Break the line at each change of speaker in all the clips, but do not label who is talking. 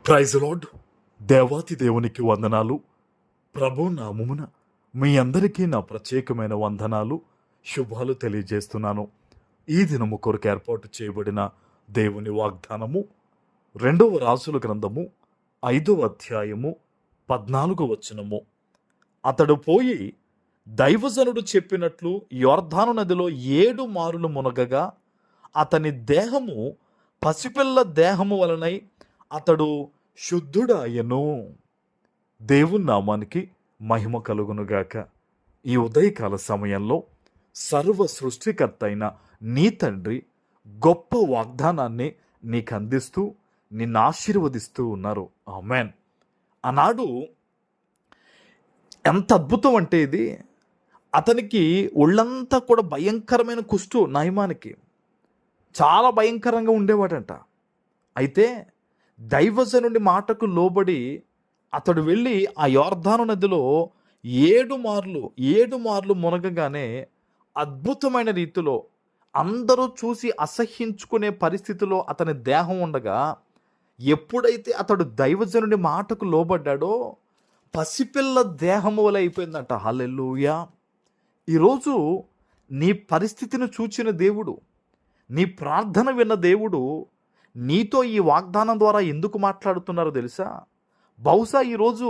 Praise lord. దేవాతి దేవునికి వందనాలు. ప్రభు నామమున మీ అందరికీ నా ప్రత్యేకమైన వందనాలు, శుభాలు తెలియజేస్తున్నాను. ఈ దినము కొరకు ఏర్పాటు చేయబడిన దేవుని వాగ్దానము 2వ రాజుల గ్రంథము 5వ అధ్యాయము 14వ వచనము. అతడు పోయి దైవజనుడు చెప్పినట్లు యొర్దాను నదిలో 7 మారులు మునగగా అతని దేహము పసిపిల్ల దేహము వలనై అతడు శుద్ధుడాయను. దేవుని నామానికి మహిమ కలుగునుగాక. ఈ ఉదయకాల సమయంలో సర్వ సృష్టికర్త అయిన నీ తండ్రి గొప్ప వాగ్దానాన్ని నీకు అందిస్తూ నిన్ను ఆశీర్వదిస్తూ ఉన్నారు. ఆమెన్. ఆనాడు ఎంత అద్భుతం అంటే ఇది, అతనికి ఒళ్ళంతా కూడా భయంకరమైన కుష్టు, నయమానికి చాలా భయంకరంగా ఉండేవాడంట. అయితే దైవజనుడి మాటకు లోబడి అతడు వెళ్ళి ఆ యొర్దాను నదిలో 7 మార్లు మునగగానే అద్భుతమైన రీతిలో అందరూ చూసి అసహ్యించుకునే పరిస్థితిలో అతని దేహం ఉండగా, ఎప్పుడైతే అతడు దైవజనుడి మాటకు లోబడ్డాడో పసిపిల్ల దేహము వలె అయిపోయిందంట. హల్లెలూయా. ఈరోజు నీ పరిస్థితిని చూచిన దేవుడు, నీ ప్రార్థన విన్న దేవుడు నీతో ఈ వాగ్దానం ద్వారా ఎందుకు మాట్లాడుతున్నారో తెలుసా? బహుశా ఈరోజు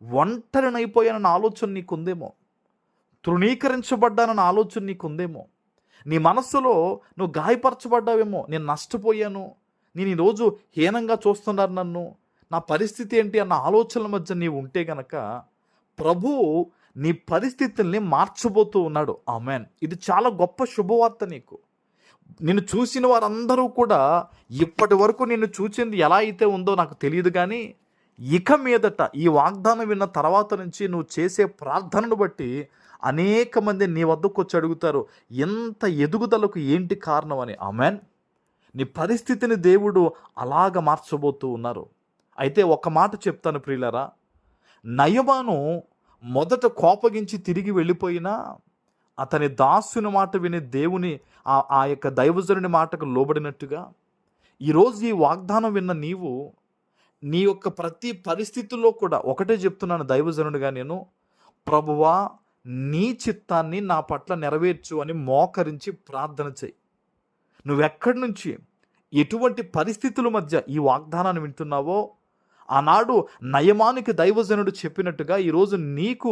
ఒంటరినైపోయానన్న ఆలోచన నీకుందేమో, తృణీకరించబడ్డానన్న ఆలోచన నీకుందేమో, నీ మనస్సులో నువ్వు గాయపరచబడ్డావేమో, నేను నష్టపోయాను, నేను ఈరోజు హీనంగా చూస్తున్నారు నన్ను, నా పరిస్థితి ఏంటి అన్న ఆలోచనల మధ్య నీవు ఉంటే గనక ప్రభువు నీ పరిస్థితుల్ని మార్చబోతూ ఉన్నాడు. ఆమెన్. ఇది చాలా గొప్ప శుభవార్త. నీకు నిన్ను చూసిన వారందరూ కూడా ఇప్పటి వరకు నిన్ను చూసింది ఎలా అయితే ఉందో నాకు తెలియదు, కానీ ఇక మీదట ఈ వాగ్దానం విన్న తర్వాత నుంచి నువ్వు చేసే ప్రార్థనను బట్టి అనేక మంది నీ వద్దకు వచ్చి అడుగుతారు, ఎంత ఎదుగుదలకు ఏంటి కారణం అని. ఆమెన్. నీ పరిస్థితిని దేవుడు అలాగ మార్చబోతూ ఉన్నారు. అయితే ఒక మాట చెప్తాను ప్రియులారా, నయమాను మొదట కోపగించి తిరిగి వెళ్ళిపోయినా అతని దాసుని మాట విని దేవుని ఆ యొక్క దైవజనుని మాటకు లోబడినట్టుగా ఈరోజు ఈ వాగ్దానం విన్న నీవు నీ యొక్క ప్రతి పరిస్థితుల్లో కూడా ఒకటే చెప్తున్నాను దైవజనుడిగా నేను, ప్రభువా నీ చిత్తాన్ని నా పట్ల నెరవేర్చు అని మోకరించి ప్రార్థన చేయి. నువ్వెక్కడి నుంచి ఎటువంటి పరిస్థితుల మధ్య ఈ వాగ్దానాన్ని వింటున్నావో, ఆనాడు నయమానికి దైవజనుడు చెప్పినట్టుగా ఈరోజు నీకు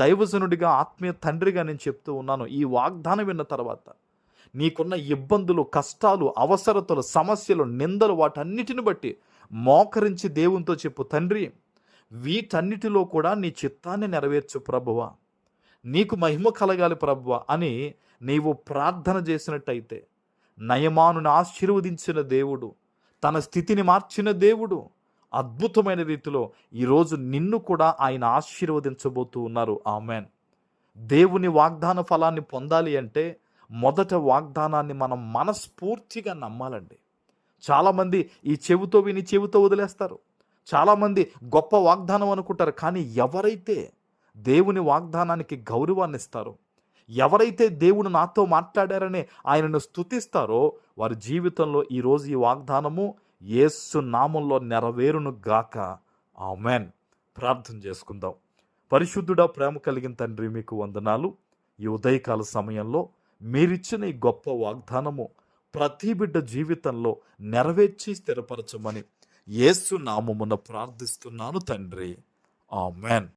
దైవజనుడిగా ఆత్మీయ తండ్రిగా నేను చెప్తూ ఉన్నాను. ఈ వాగ్దానం విన్న తర్వాత నీకున్న ఇబ్బందులు, కష్టాలు, అవసరతలు, సమస్యలు, నిందలు, వాటన్నిటిని బట్టి మోకరించి దేవునితో చెప్పు, తండ్రి వీటన్నిటిలో కూడా నీ చిత్తాన్ని నెరవేర్చు ప్రభువా, నీకు మహిమ కలగాలి ప్రభువా అని నీవు ప్రార్థన చేసినట్టయితే నయమానుని ఆశీర్వదించిన దేవుడు, తన స్థితిని మార్చిన దేవుడు అద్భుతమైన రీతిలో ఈరోజు నిన్ను కూడా ఆయన ఆశీర్వదించబోతూ ఉన్నారు. ఆమెన్. దేవుని వాగ్దాన ఫలాన్ని పొందాలి అంటే మొదట వాగ్దానాన్ని మనం మనస్ఫూర్తిగా నమ్మాలండి. చాలామంది ఈ చెవితో విని చెవితో వదిలేస్తారు. చాలామంది గొప్ప వాగ్దానం అనుకుంటారు, కానీ ఎవరైతే దేవుని వాగ్దానానికి గౌరవాన్ని ఇస్తారో, ఎవరైతే దేవుడు నాతో మాట్లాడారని ఆయనను స్తుతిస్తారో వారి జీవితంలో ఈరోజు ఈ వాగ్దానము యేసు నామంలో నెరవేరును గాక. ఆమెన్. ప్రార్థన చేసుకుందాం. పరిశుద్ధుడా, ప్రేమ కలిగిన తండ్రి, మీకు వందనాలు. ఈ ఉదయకాల సమయంలో మీరిచ్చిన ఈ గొప్ప వాగ్దానము ప్రతి బిడ్డ జీవితంలో నెరవేర్చి స్థిరపరచమని యేసు నామమున ప్రార్థిస్తున్నాను తండ్రి. ఆమెన్.